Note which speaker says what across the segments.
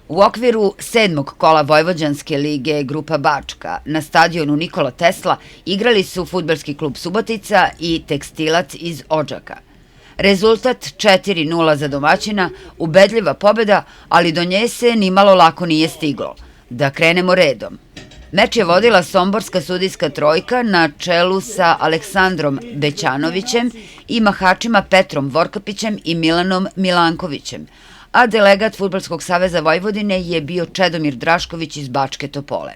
Speaker 1: U okviru 7. kola Vojvođanske lige Grupa Bačka na stadionu Nikola Tesla igrali su Fudbalski klub Subotica i Tekstilac iz Odžaka. Rezultat 4:0 za domaćina, ubedljiva pobeda, ali do nje se nimalo lako nije stiglo. Da krenemo redom. Meč je vodila somborska sudijska trojka na čelu sa Aleksandrom Bećanovićem i mahačima Petrom Vorkapićem i Milanom Milankovićem, a delegat Fudbalskog saveza Vojvodine je bio Čedomir Drašković iz Bačke Topole.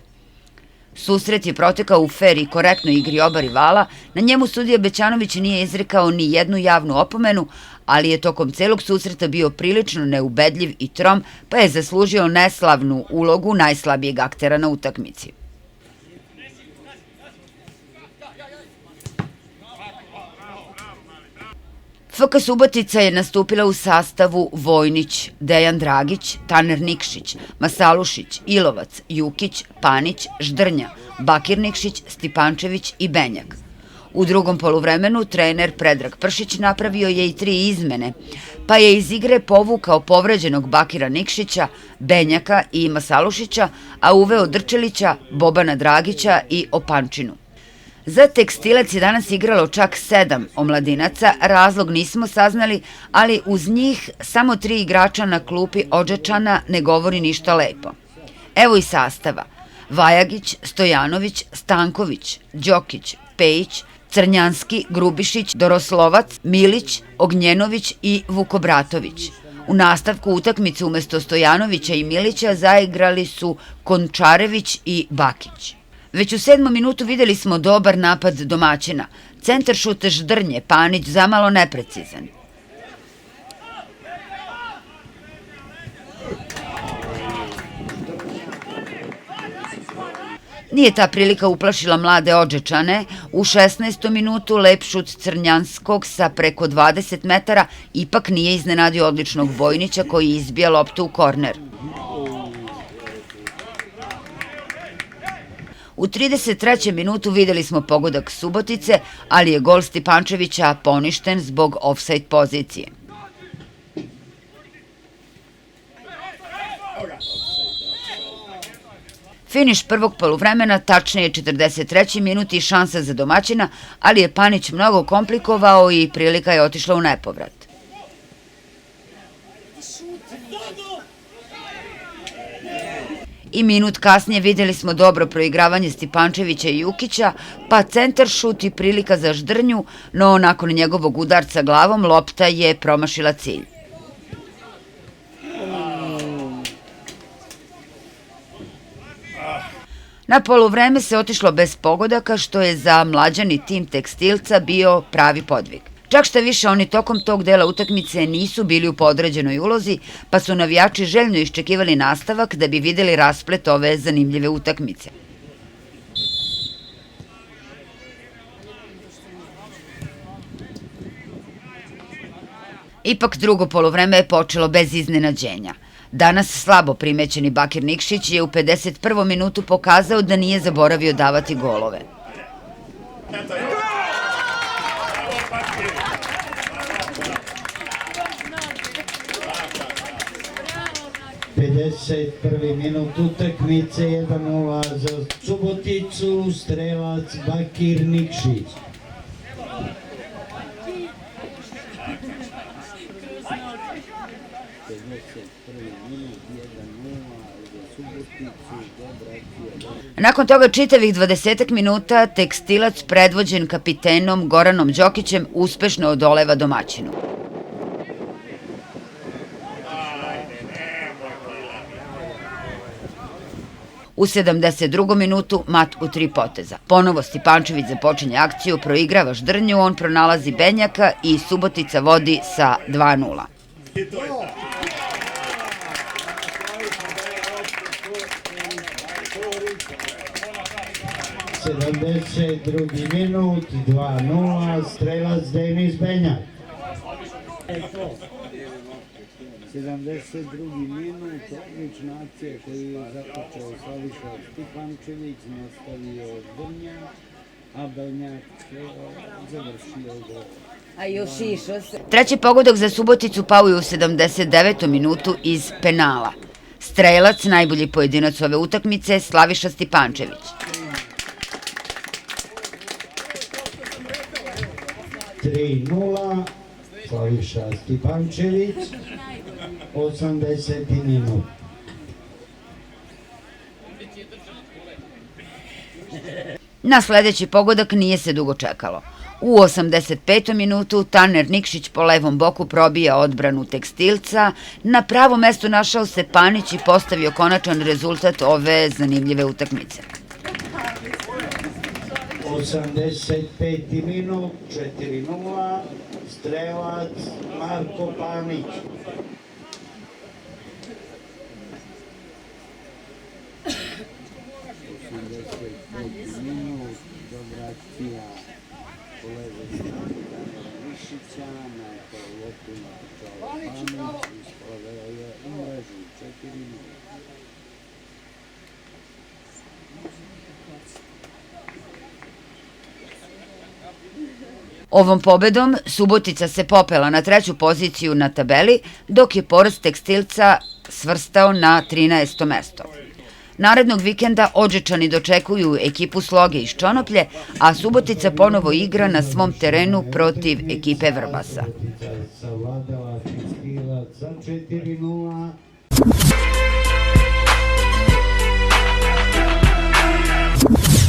Speaker 1: Susret je protekao u fer i korektnoj igri oba rivala, na njemu sudija Bećanović nije izrekao ni jednu javnu opomenu, ali je tokom celog susreta bio prilično neubedljiv i trom, pa je zaslužio neslavnu ulogu najslabijeg aktera na utakmici. FK Subotica je nastupila u sastavu Vojnić, Dejan Dragić, Taner Nikšić, Masalušić, Ilovac, Jukić, Panić, Ždrnja, Bakir Nikšić, Stipančević i Benjak. U drugom poluvremenu trener Predrag Pršić napravio je i 3 izmene, pa je iz igre povukao povređenog Bakira Nikšića, Benjaka i Masalušića, a uveo Drčelića, Bobana Dragića i Opančinu. Za Tekstilac je danas igralo čak 7 omladinaca, razlog nismo saznali, ali uz njih samo 3 igrača na klupi Odžačana ne govori ništa lepo. Evo i sastava: Vajagić, Stojanović, Stanković, Đokić, Pejić, Crnjanski, Grubišić, Doroslovac, Milić, Ognjenović i Vukobratović. U nastavku utakmice umesto Stojanovića i Milića zaigrali su Končarević i Bakić. Već u 7. minutu videli smo dobar napad domaćina. Centar šut Ždrnje, Panić zamalo neprecizan. Nije ta prilika uplašila mlade Odžačane. U 16. minutu lep šut Crnjanskog sa preko 20 metara ipak nije iznenadio odličnog Vojnića koji izbija loptu u korner. U 33. minutu videli smo pogodak Subotice, ali je gol Stipančevića poništen zbog ofsajd pozicije. Finiš prvog poluvremena, tačnije 43. minut i šansa za domaćina, ali je Panić mnogo komplikovao i prilika je otišla u nepovrat. I minut kasnije videli smo dobro proigravanje Stipančevića i Jukića, pa centar šut i prilika za Ždrnju, no nakon njegovog udarca glavom lopta je promašila cilj. Na poluvreme se otišlo bez pogodaka, što je za mlađani tim Tekstilca bio pravi podvig. Čak šta više, oni tokom tog dela utakmice nisu bili u podređenoj ulozi, pa su navijači željno iščekivali nastavak da bi videli rasplet ove zanimljive utakmice. Ipak drugo poluvreme je počelo bez iznenađenja. Danas slabo primećeni Bakir Nikšić je u 51. minutu pokazao da nije zaboravio davati golove.
Speaker 2: 51. minut utakmice, 1:0 za Suboticu, strelac Bakir Nikšić.
Speaker 1: Nakon toga čitavih 20 minuta Tekstilac predvođen kapitenom Goranom Đokićem uspešno odoleva domaćinu. U 72. minutu mat u 3 poteza. Ponovo Stipančević započinje akciju, proigrava Ždrnju, on pronalazi Benjaka i Subotica vodi sa 2:0.
Speaker 2: 72. minut, 2:0, strelac Denis Benjak. 72. minut, odlična akcija koju je započeo Slaviša Stipančević, nastavio Ždrnja, a Benjak završio gol.
Speaker 1: Treći pogodak za Suboticu pao je u 79. minutu iz penala. Strelac, najbolji pojedinac ove utakmice, Slaviša Stipančević.
Speaker 2: Tri nula, Slaviša Stipančević, 80. minut.
Speaker 1: Na sledeći pogodak nije se dugo čekalo. U 85. minutu Taner Nikšić po levom boku probija odbranu Tekstilca, na pravo mesto našao se Panić i postavio konačan rezultat ove zanimljive utakmice.
Speaker 2: 85. minut, 4-0, strelac Marko Panić. Minut, dobra akcija po levoj strani Mišića, na lopu natrčao Panić, isproveo je u mrežu 4-0.
Speaker 1: Ovom pobedom Subotica se popela na treću poziciju na tabeli, dok je poraz Tekstilca svrstao na 13. mesto. Narednog vikenda Odžečani dočekuju ekipu Sloge iz Čonoplje, a Subotica ponovo igra na svom terenu protiv ekipe Vrbasa.
Speaker 2: Subotica je savladala Tekstilac za 4-0.